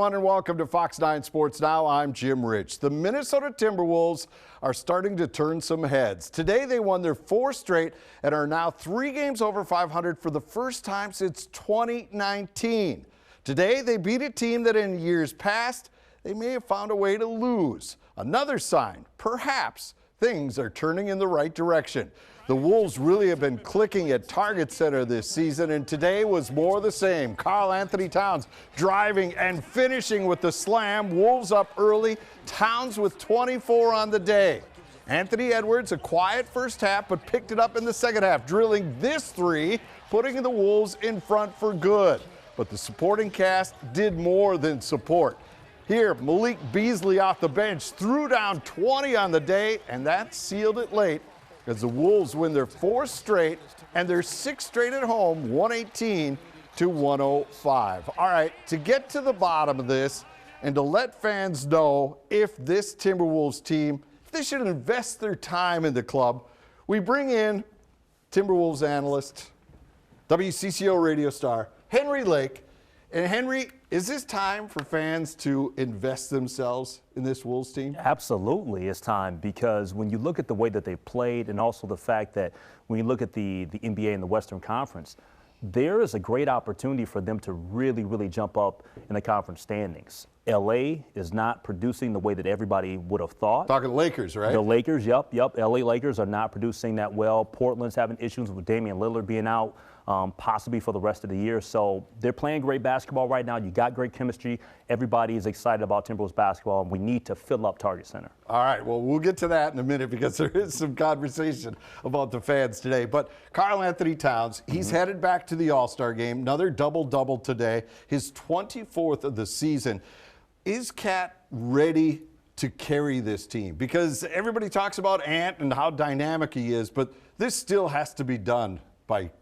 everyone, and welcome to Fox 9 Sports Now. I'm Jim Rich. The Minnesota Timberwolves are starting to turn some heads. Today, they won their 4th straight and are now 3 games over 500 for the first time since 2019. Today, they beat a team that in years past, they may have found a way to lose. Another sign, perhaps, things are turning in the right direction. The Wolves really have been clicking at target center this season, and today was more the same. Karl-Anthony Towns driving and finishing with the slam. Wolves up early, Towns with 24 on the day. Anthony Edwards, a quiet first half, but picked it up in the second half, drilling this 3, putting the Wolves in front for good. But the supporting cast did more than support. Here, Malik Beasley off the bench threw down 20 on the day, and that sealed it late as the Wolves win their 4th straight and their 6th straight at home, 118-105. All right, to get to the bottom of this and to let fans know if this Timberwolves team, if they should invest their time in the club, we bring in Timberwolves analyst, WCCO radio star, Henry Lake. And Henry, is this time for fans to invest themselves in this Wolves team? Absolutely, it's time, because when you look at the way that they played and also the fact that when you look at the NBA and the Western Conference, there is a great opportunity for them to really jump up in the conference standings. LA is not producing the way that everybody would have thought. Talking Lakers, right? The Lakers, yep. LA Lakers are not producing that well. Portland's having issues with Damian Lillard being out, possibly for the rest of the year. So they're playing great basketball right now. You got great chemistry. Everybody is excited about Timberwolves basketball, and we need to fill up Target Center. All right, well, we'll get to that in a minute because there is some conversation about the fans today. But Karl-Anthony Towns, he's headed back to the All-Star game. Another double-double today, his 24th of the season. Is Cat ready to carry this team? Because everybody talks about Ant and how dynamic he is, but this still has to be done by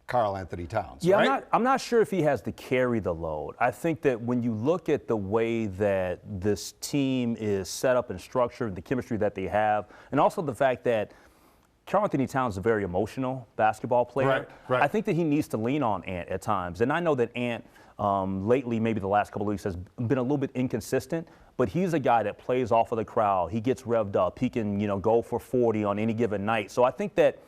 Karl-Anthony Towns, yeah, right? I'm not sure if he has to carry the load. I think that when you look at the way that this team is set up and structured, the chemistry that they have, and also the fact that Karl-Anthony Towns is a very emotional basketball player. Right. I think that he needs to lean on Ant at times. And I know that Ant lately, maybe the last couple of weeks, has been a little bit inconsistent, but he's a guy that plays off of the crowd. He gets revved up. He can, go for 40 on any given night. So I think that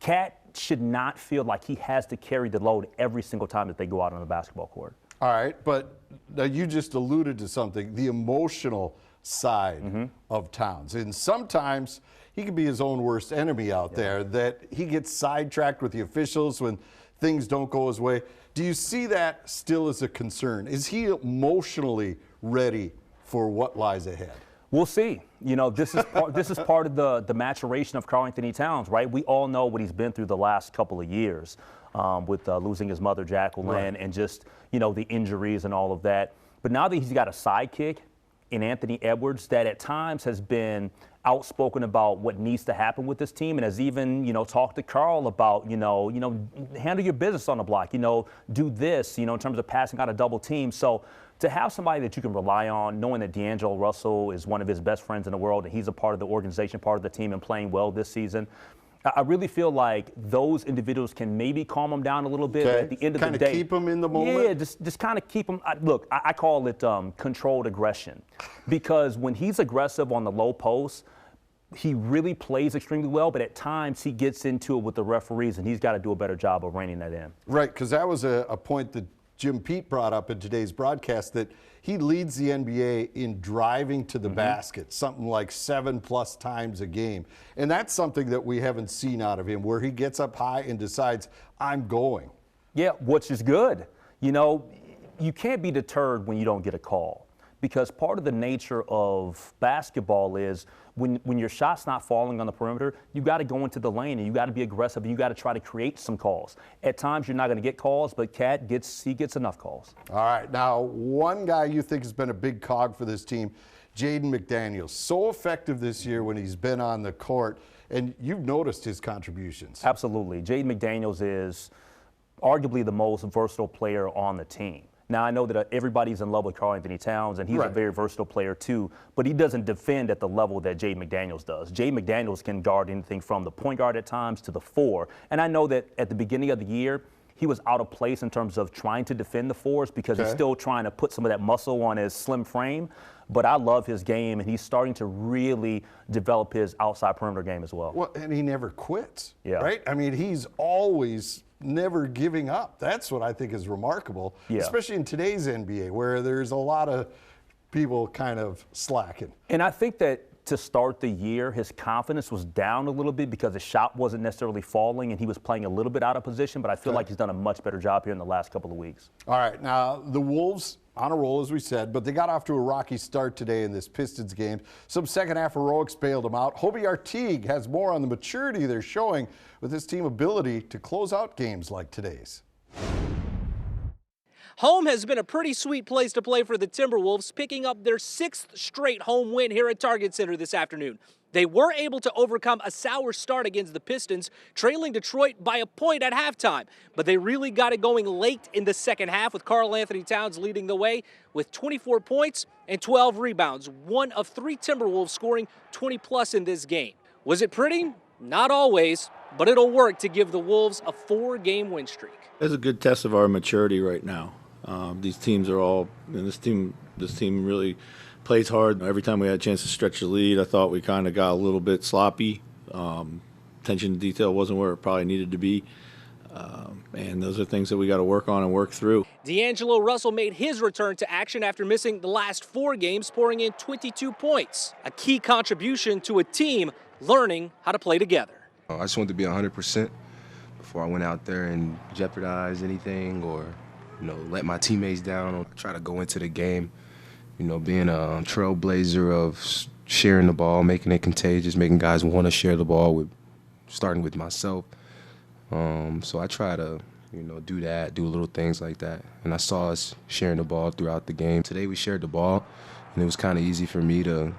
Cat should not feel like he has to carry the load every single time that they go out on the basketball court. All right, but now you just alluded to something, the emotional side of Towns. And sometimes he can be his own worst enemy out there, that he gets sidetracked with the officials when things don't go his way. Do you see that still as a concern? Is he emotionally ready for what lies ahead? We'll see. This is part of the maturation of Karl-Anthony Towns, right? We all know what he's been through the last couple of years with losing his mother, Jacqueline, and just, the injuries and all of that. But now that he's got a sidekick in Anthony Edwards that at times has been outspoken about what needs to happen with this team and has even, talked to Karl about, handle your business on the block, do this, in terms of passing out a double team. So to have somebody that you can rely on, knowing that D'Angelo Russell is one of his best friends in the world and he's a part of the organization, part of the team and playing well this season, I really feel like those individuals can maybe calm him down a little bit. Okay. But at the end of the day, kind of keep him in the moment? Yeah, just kind of keep him. Look, I call it controlled aggression, because when he's aggressive on the low post, he really plays extremely well, but at times he gets into it with the referees, and he's got to do a better job of reining that in. Right, because that was a point that Jim Pete brought up in today's broadcast, that he leads the NBA in driving to the basket, something like 7+ times a game. And that's something that we haven't seen out of him, where he gets up high and decides, I'm going. Yeah, which is good. You can't be deterred when you don't get a call, because part of the nature of basketball is when your shot's not falling on the perimeter, you got to go into the lane and you got to be aggressive and you got to try to create some calls. At times you're not going to get calls, but Cat gets enough calls. All right, now one guy you think has been a big cog for this team, Jaden McDaniels. So effective this year when he's been on the court, and you've noticed his contributions. Absolutely. Jaden McDaniels is arguably the most versatile player on the team. Now, I know that everybody's in love with Karl-Anthony Towns, and he's a very versatile player too, but he doesn't defend at the level that Jaden McDaniels does. Jaden McDaniels can guard anything from the point guard at times to the 4. And I know that at the beginning of the year, he was out of place in terms of trying to defend the fours because he's still trying to put some of that muscle on his slim frame. But I love his game, and he's starting to really develop his outside perimeter game as well. Well, and he never quits, right? I mean, he's always never giving up. That's what I think is remarkable, especially in today's NBA where there's a lot of people kind of slacking. And I think that to start the year, his confidence was down a little bit because his shot wasn't necessarily falling and he was playing a little bit out of position, but I feel like he's done a much better job here in the last couple of weeks. All right, now the Wolves on a roll, as we said, but they got off to a rocky start today in this Pistons game. Some second-half heroics bailed them out. Hobie Artigue has more on the maturity they're showing with this team ability to close out games like today's. Home has been a pretty sweet place to play for the Timberwolves, picking up their 6th straight home win here at Target Center this afternoon. They were able to overcome a sour start against the Pistons, trailing Detroit by a point at halftime. But they really got it going late in the second half with Karl-Anthony Towns leading the way with 24 points and 12 rebounds, one of 3 Timberwolves scoring 20-plus in this game. Was it pretty? Not always, but it'll work to give the Wolves a 4-game win streak. It's a good test of our maturity right now. These teams are all, and this team really plays hard. Every time we had a chance to stretch the lead, I thought we kind of got a little bit sloppy. Attention to detail wasn't where it probably needed to be. And those are things that we got to work on and work through. D'Angelo Russell made his return to action after missing the last 4 games, pouring in 22 points. A key contribution to a team learning how to play together. I just wanted to be 100% before I went out there and jeopardize anything or, let my teammates down or try to go into the game, being a trailblazer of sharing the ball, making it contagious, making guys want to share the ball, starting with myself. So I try to, do that, do little things like that. And I saw us sharing the ball throughout the game. Today we shared the ball, and it was kind of easy for me to,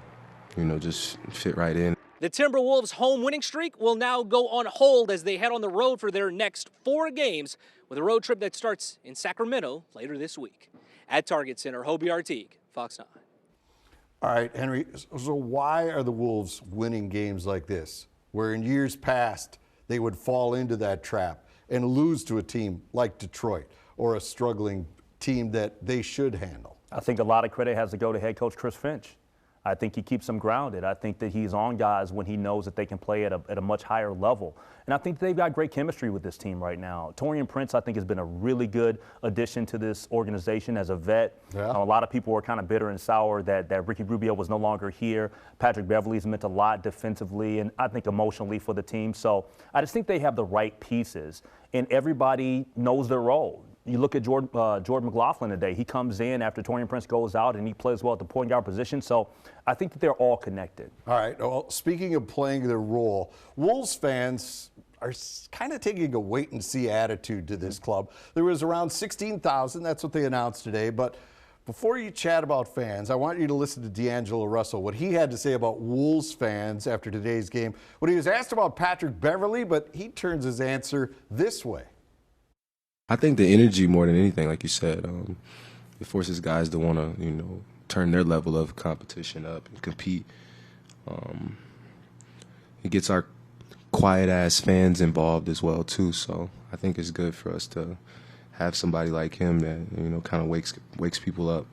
just fit right in. The Timberwolves' home winning streak will now go on hold as they head on the road for their next 4 games with a road trip that starts in Sacramento later this week. At Target Center, Hobie Artigue, Fox 9. All right, Henry, so why are the Wolves winning games like this, where in years past they would fall into that trap and lose to a team like Detroit or a struggling team that they should handle? I think a lot of credit has to go to head coach Chris Finch. I think he keeps them grounded. I think that he's on guys when he knows that they can play at a much higher level. And I think they've got great chemistry with this team right now. Taurean Prince, I think, has been a really good addition to this organization as a vet. A lot of people were kind of bitter and sour that Ricky Rubio was no longer here. Patrick Beverley's meant a lot defensively and I think emotionally for the team. So I just think they have the right pieces, and everybody knows their role. You look at Jordan McLaughlin today. He comes in after Taurean Prince goes out, and he plays well at the point guard position. So I think that they're all connected. All right. Well, speaking of playing their role, Wolves fans are kind of taking a wait-and-see attitude to this club. There was around 16,000. That's what they announced today. But before you chat about fans, I want you to listen to D'Angelo Russell, what he had to say about Wolves fans after today's game. When he was asked about Patrick Beverley, but he turns his answer this way. I think the energy more than anything, like you said, it forces guys to want to, turn their level of competition up and compete. It gets our quiet-ass fans involved as well, too. So I think it's good for us to have somebody like him that, kind of wakes people up.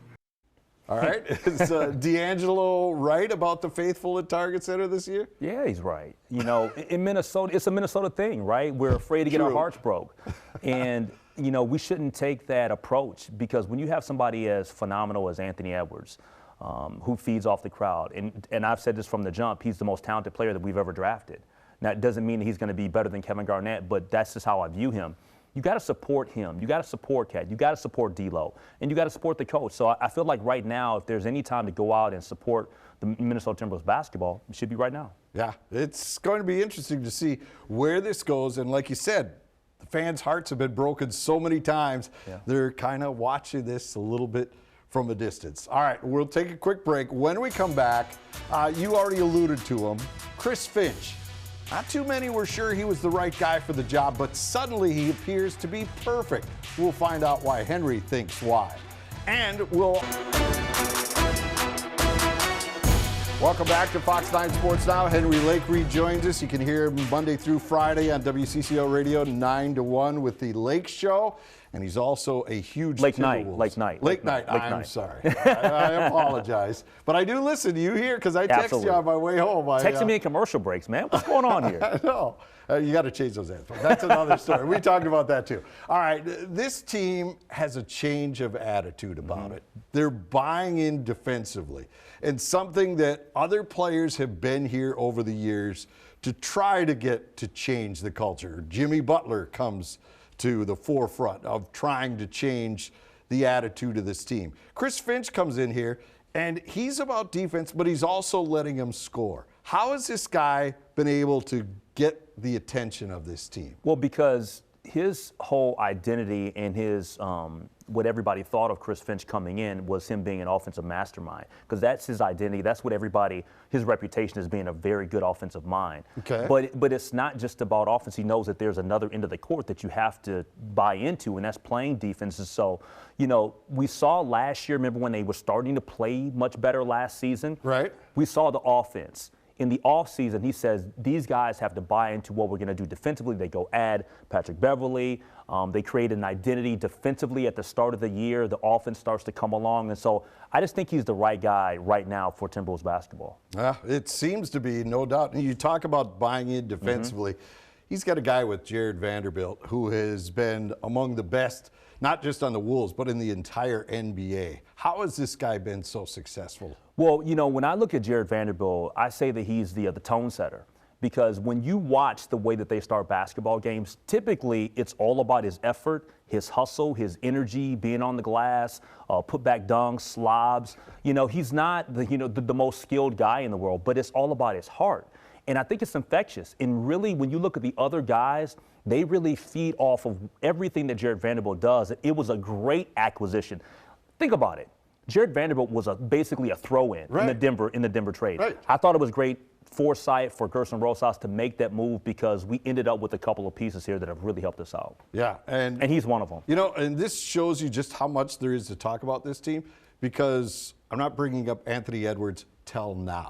All right. Is D'Angelo right about the faithful at Target Center this year? Yeah, he's right. In Minnesota, it's a Minnesota thing, right? We're afraid to get our hearts broke. And, we shouldn't take that approach because when you have somebody as phenomenal as Anthony Edwards, who feeds off the crowd, and I've said this from the jump, he's the most talented player that we've ever drafted. Now, it doesn't mean that he's going to be better than Kevin Garnett, but that's just how I view him. You got to support him. You got to support Cat. You got to support D'Lo, and you got to support the coach. So I feel like right now, if there's any time to go out and support the Minnesota Timberwolves basketball, it should be right now. Yeah, it's going to be interesting to see where this goes. And like you said, the fans' hearts have been broken so many times. They're kind of watching this a little bit from a distance. All right, we'll take a quick break. When we come back, you already alluded to him, Chris Finch. Not too many were sure he was the right guy for the job, but suddenly he appears to be perfect. We'll find out why Henry thinks why. And we'll Welcome back to Fox 9 Sports Now. Henry Lake rejoins us. You can hear him Monday through Friday on WCCO Radio 9 to 1 with the Lake Show. And he's also a huge Lake Timberwolves. Night. I'm sorry. I apologize. But I do listen to you here because I text you on my way home. Texting me in commercial breaks, man. What's going on here? I know. You got to change those answers. That's another story. We talked about that too. All right. This team has a change of attitude about it. They're buying in defensively. And something that other players have been here over the years to try to get to change the culture. Jimmy Butler comes to the forefront of trying to change the attitude of this team. Chris Finch comes in here, and he's about defense, but he's also letting them score. How has this guy been able to get the attention of this team? Well, because his whole identity and his what everybody thought of Chris Finch coming in was him being an offensive mastermind, because that's his identity. That's what his reputation as being a very good offensive mind. Okay. But it's not just about offense. He knows that there's another end of the court that you have to buy into, and that's playing defenses. So, we saw last year, remember when they were starting to play much better last season? Right. We saw the offense. In the offseason, he says these guys have to buy into what we're going to do defensively. They go add Patrick Beverley. They create an identity defensively at the start of the year. The offense starts to come along. And so I just think he's the right guy right now for Timberwolves basketball. It seems to be, no doubt. And you talk about buying in defensively. He's got a guy with Jared Vanderbilt who has been among the best, not just on the Wolves, but in the entire NBA. How has this guy been so successful? Well, when I look at Jared Vanderbilt, I say that he's the tone setter. Because when you watch the way that they start basketball games, typically it's all about his effort, his hustle, his energy, being on the glass, put back dunks, slobs. He's not the most skilled guy in the world, but it's all about his heart. And I think it's infectious. And really, when you look at the other guys, they really feed off of everything that Jared Vanderbilt does. It was a great acquisition. Think about it. Jared Vanderbilt was basically a throw-in in the Denver trade. Right. I thought it was great foresight for Gerson Rosas to make that move, because we ended up with a couple of pieces here that have really helped us out. Yeah. And he's one of them. And this shows you just how much there is to talk about this team, because I'm not bringing up Anthony Edwards till now.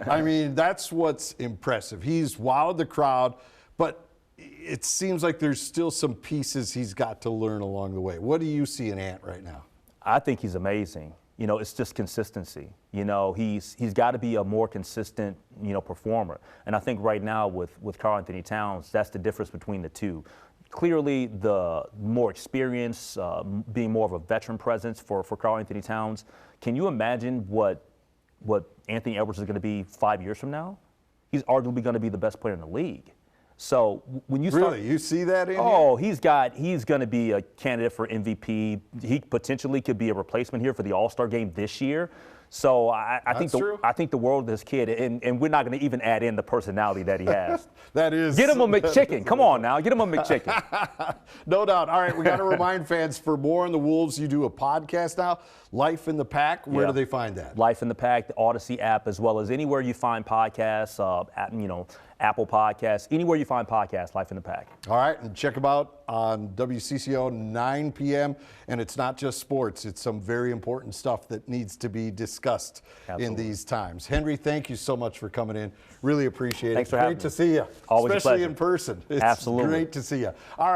I mean, that's what's impressive. He's wowed the crowd, but it seems like there's still some pieces he's got to learn along the way. What do you see in Ant right now? I think he's amazing. It's just consistency. He's got to be a more consistent, performer. And I think right now with Karl Anthony Towns, that's the difference between the two. Clearly, the more experience, being more of a veteran presence for Karl Anthony Towns. Can you imagine what Anthony Edwards is going to be 5 years from now? He's arguably going to be the best player in the league. So when you start, really, you see that in he's going to be a candidate for MVP. He potentially could be a replacement here for the All-Star game this year. So I think the world of this kid, and we're not going to even add in the personality that he has. That is. Get him a McChicken. Come on now, get him a McChicken. No doubt. All right, we got to remind fans, for more on the Wolves, you do a podcast now, Life in the Pack. Where do they find that? Life in the Pack, the Odyssey app, as well as anywhere you find podcasts, Apple Podcasts, anywhere you find podcasts, Life in the Pack. All right, and check them out on WCCO 9 p.m. And it's not just sports. It's some very important stuff that needs to be discussed in these times. Henry, thank you so much for coming in. Really appreciate it. Thanks for having me. Great to see you. Always a pleasure. Especially in person. It's Absolutely. great to see you. All right.